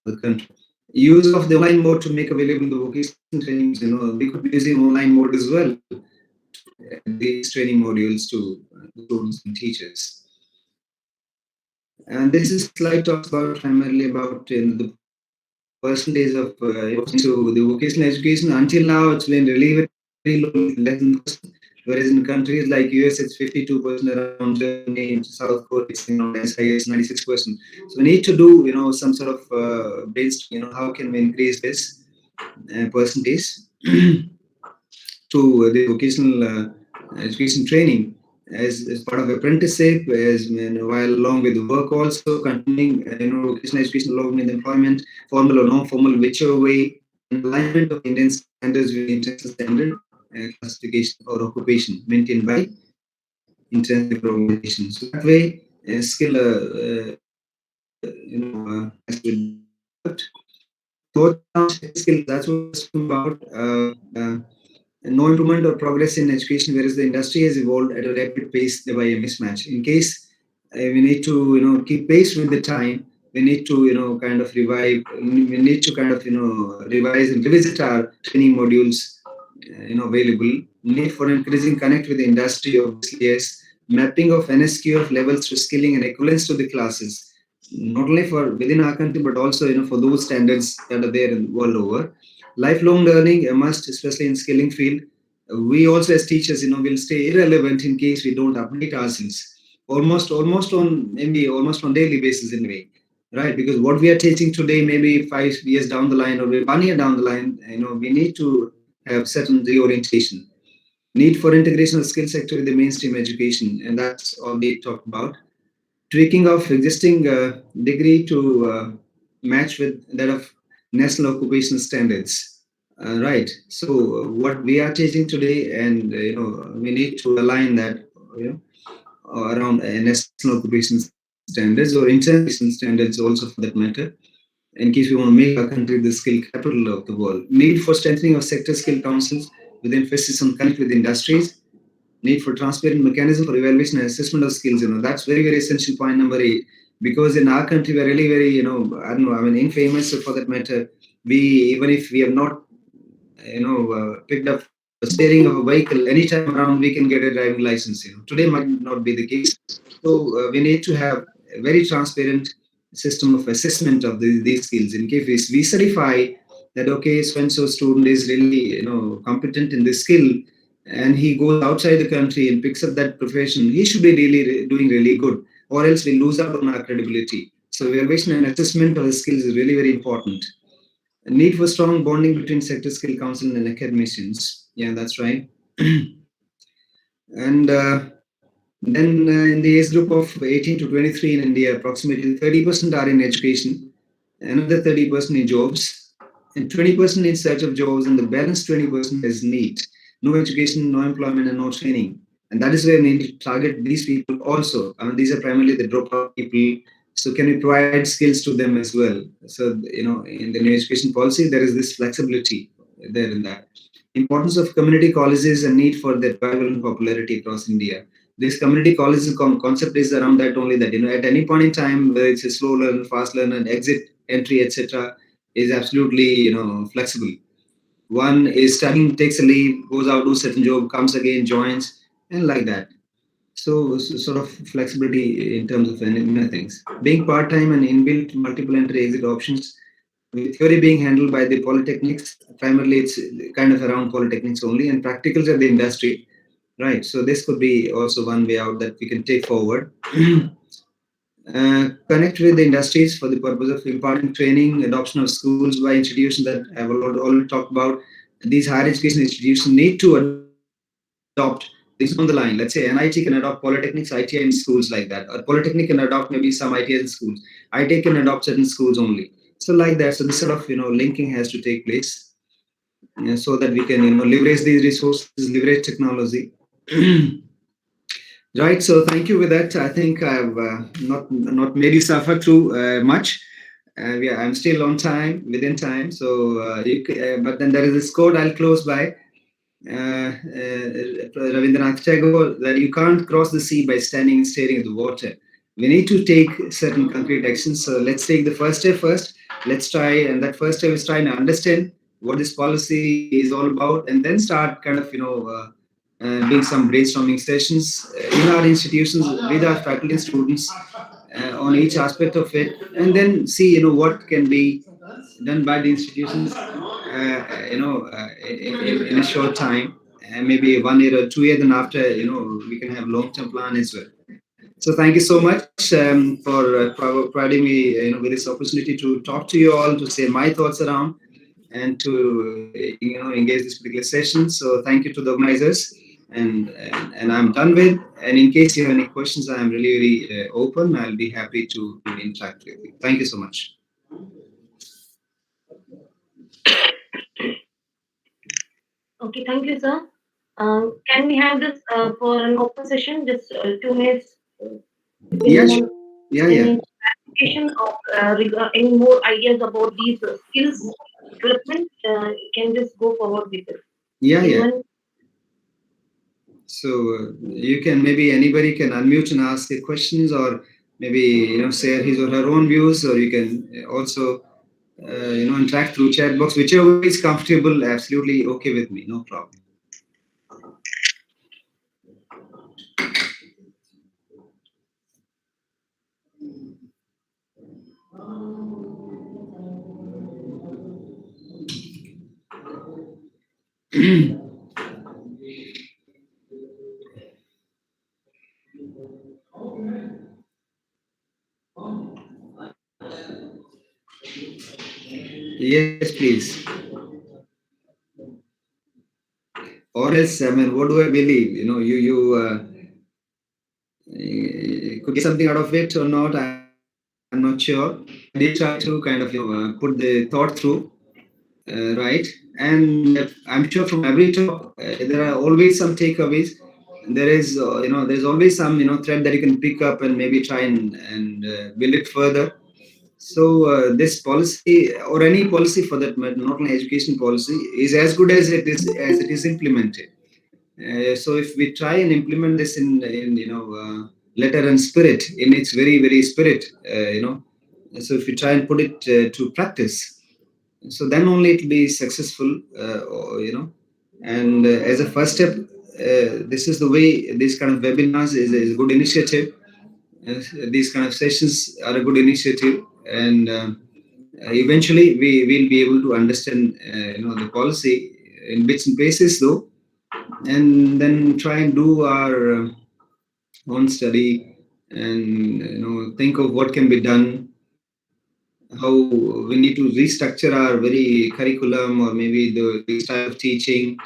the country. Use of the online mode to make available the vocational training modules. We could be using online mode as well to provide these training modules to the students and teachers. And this slide talks about primarily about the percentage of to the vocational education. Until now, it's been really very low, less than 30%. Whereas in countries like US, it's 52%, around Germany, South Korea, it's around as high as 96%. So we need to do, some sort of brainstorming, how can we increase this percentage to the vocational education training as part of apprenticeship, as while along with work also continuing, vocational education along with employment, formal or non-formal, whichever way, in alignment of Indian standards with the international standard classification or occupation maintained by international organizations. So that way, skill has to be developed. Thoughts around sector skills, that's what I was talking about. No improvement or progress in education, whereas the industry has evolved at a rapid pace, thereby a mismatch. In case we need to, keep pace with the time, we need to, kind of revive, we need to kind of, revise and revisit our training modules, available. Need for increasing connect with the industry, obviously, yes. Mapping of NSQ of levels to skilling and equivalence to the classes, not only for within our country, but also, for those standards that are there in world over. Lifelong learning a must, especially in skilling field. We also as teachers, will stay irrelevant in case we don't update ourselves. Almost on daily basis in a way, right? Because what we are teaching today, maybe 5 years down the line or maybe 1 year down the line, we need to have certain reorientation. Need for integration of skill sector with the mainstream education, and that's all we talked about. Tweaking of existing degree to match with that of national occupational standards. Right. So what we are teaching today, and we need to align that, around national occupational standards or international standards also for that matter. In case we want to make our country the skill capital of the world. Need for strengthening of sector skill councils with emphasis on connect with industries. Need for transparent mechanism for evaluation and assessment of skills. That's very, very essential point number 8. Because in our country, we're really very, I don't know, I mean, infamous for that matter. We, even if we have not, picked up a steering of a vehicle, anytime around we can get a driving license. Today might not be the case. So we need to have a very transparent system of assessment of these skills. In case we certify that okay, so and so student is really competent in this skill, and he goes outside the country and picks up that profession, he should be really doing really good, or else we lose out on our credibility. So evaluation and assessment of the skills is really very important. A need for strong bonding between sector skill council and academicians. Yeah, that's right. And then in the age group of 18 to 23 in India, approximately 30% are in education, another 30% in jobs, and 20% in search of jobs, and the balance 20% is NEET. No education, no employment, and no training. And that is where we need to target these people also. I mean, these are primarily the dropout people. So can we provide skills to them as well? So, in the new education policy, there is this flexibility there in that. Importance of community colleges and need for their revival and popularity across India. This community colleges concept is around that only, that at any point in time, whether it's a slow learner, fast learner, exit, entry, etc., is absolutely flexible. One is studying, takes a leave, goes out, do certain job, comes again, joins, and like that. So sort of flexibility in terms of many things. Being part time and inbuilt multiple entry exit options, with theory being handled by the polytechnics. Primarily, it's kind of around polytechnics only, and practicals at the industry. Right. So this could be also one way out that we can take forward. Connect with the industries for the purpose of imparting training, adoption of schools by institutions that I've already talked about. These higher education institutions need to adopt this on the line. Let's say NIT can adopt polytechnics, ITI in schools like that, or polytechnic can adopt maybe some ITIs in schools. ITI can adopt certain schools only. So like that, so this sort of linking has to take place, so that we can leverage these resources, leverage technology. Right. So thank you with that. I think I've not made you suffer too much. Yeah, I'm still on time, within time. So, but then there is this quote I'll close by. Ravindranath Tagore, that you can't cross the sea by standing and staring at the water. We need to take certain concrete actions. So let's take the first step first. Let's try, and that first step is trying to understand what this policy is all about, and then start kind of doing some brainstorming sessions in our institutions with our faculty and students on each aspect of it, and then see what can be done by the institutions in a short time, and maybe 1 year or 2 years, and after we can have long-term plan as well. So thank you so much for providing me with this opportunity to talk to you all, to say my thoughts around, and to engage this particular session. So thank you to the organizers, and I'm done with. And in case you have any questions, I'm really really open. I'll be happy to interact with you. Thank you so much. Okay, thank you, sir. Can we have this for an open session, just 2 minutes, if Yeah, anyone sure. Yeah, any yeah, clarification or any more ideas about these skills development, you can just go forward with it. yeah, yeah. Anyone? So you can, maybe anybody can unmute and ask the questions, or maybe share his or her own views, or you can also interact through chat box, whichever way is comfortable. Absolutely okay with me, no problem. Yes, please. Or else, I mean, what do I believe? Could get something out of it or not, I'm not sure. But I did try to kind of put the thought through, right? And I'm sure from every talk there are always some takeaways. There is there's always some thread that you can pick up and maybe try and build it further. So this policy, or any policy for that matter, not only education policy, is as good as it is implemented. So if we try and implement this in letter and spirit, in its very very spirit, so if we try and put it to practice, so then only it will be successful, and as a first step, this is the way. This kind of webinars is a good initiative. These kind of sessions are a good initiative, and eventually we will be able to understand the policy in bits and pieces, though, and then try and do our own study, and think of what can be done, how we need to restructure our very curriculum, or maybe the style of teaching,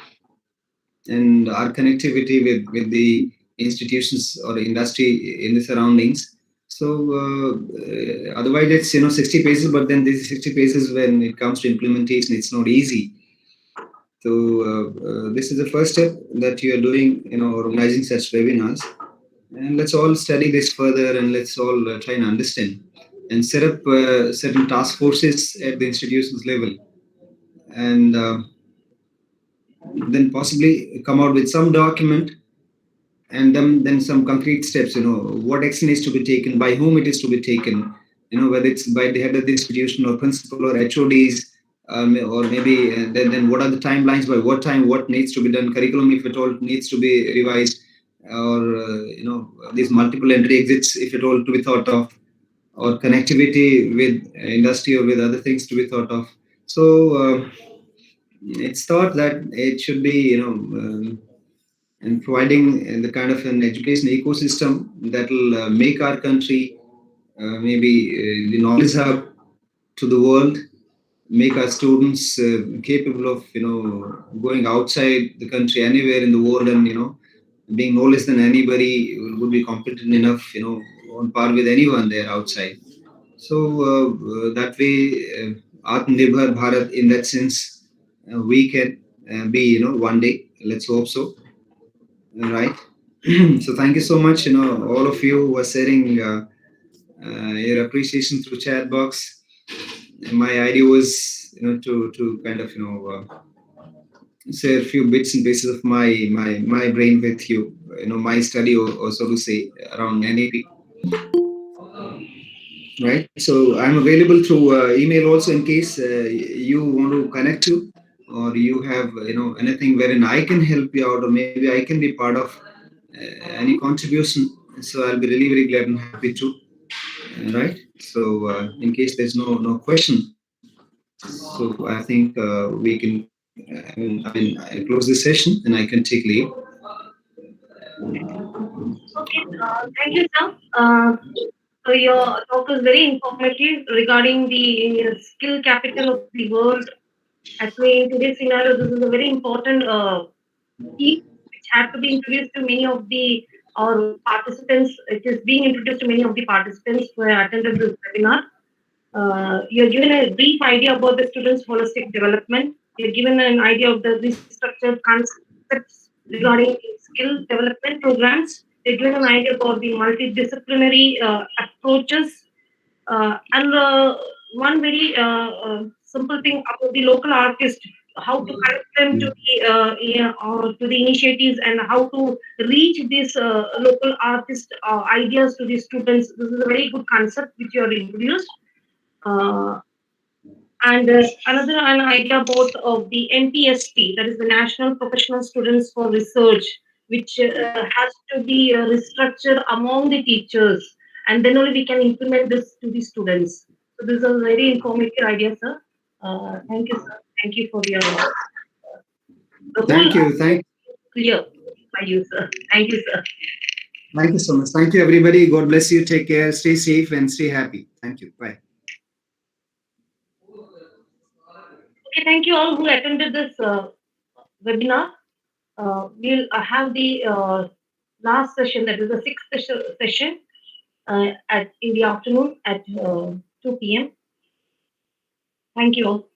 and our connectivity with the institutions or industry in the surroundings. So otherwise it's 60 pages, but then these 60 pages, when it comes to implementation, it's not easy. So this is the first step that you are doing, organizing such webinars, and let's all study this further, and let's all try and understand and set up certain task forces at the institutions level, and then possibly come out with some document, and then some concrete steps, what action is to be taken, by whom it is to be taken, whether it's by the head of the institution or principal or HODs, or maybe then what are the timelines, by what time what needs to be done, curriculum if at all needs to be revised, or these multiple entry exits if at all to be thought of, or connectivity with industry or with other things to be thought of. So it's thought that it should be and providing the kind of an education ecosystem that will make our country maybe the knowledge hub to the world, make our students capable of going outside the country, anywhere in the world, and being no less than anybody, would be competent enough, on par with anyone there outside. So that way, Atmanirbhar Bharat, in that sense, we can be, one day. Let's hope so. Right. So thank you so much. All of you who are sharing your appreciation through chat box. My idea was, to kind of, share a few bits and pieces of my brain with you. My study, or so to say, around NAP. Right. So I'm available through email also, in case you want to connect to, or you have anything wherein I can help you out, or maybe I can be part of any contribution. So I'll be really very glad and happy to. Right. So in case there's no question, so I think we can. I close this session and I can take leave. Okay, thank you, sir. So your talk is very informative regarding the skill capital of the world. Actually, in today's scenario, this is a very important theme which had to be introduced to many of the our participants. It is being introduced to many of the participants who have attended this webinar. You're given a brief idea about the students' holistic development. You're given an idea of the restructured concepts regarding the skill development programs. You're given an idea about the multidisciplinary approaches and one very simple thing about the local artist, how to connect them to to the initiatives and how to reach these local artist ideas to the students. This is a very good concept which you are introduced. Uh, and another an idea about of the NPST, that is the National Professional Students for Research, which has to be restructured among the teachers, and then only we can implement this to the students. So this is a very informative idea, sir. Thank you, sir. Thank you for your the whole Thank you. clear by you, sir. Thank you, sir. Thank you so much. Thank you, everybody. God bless you. Take care. Stay safe and stay happy. Thank you. Bye. Okay, thank you all who attended this webinar. We'll have the last session, that is the sixth session at in the afternoon at 2 p.m. Thank you all.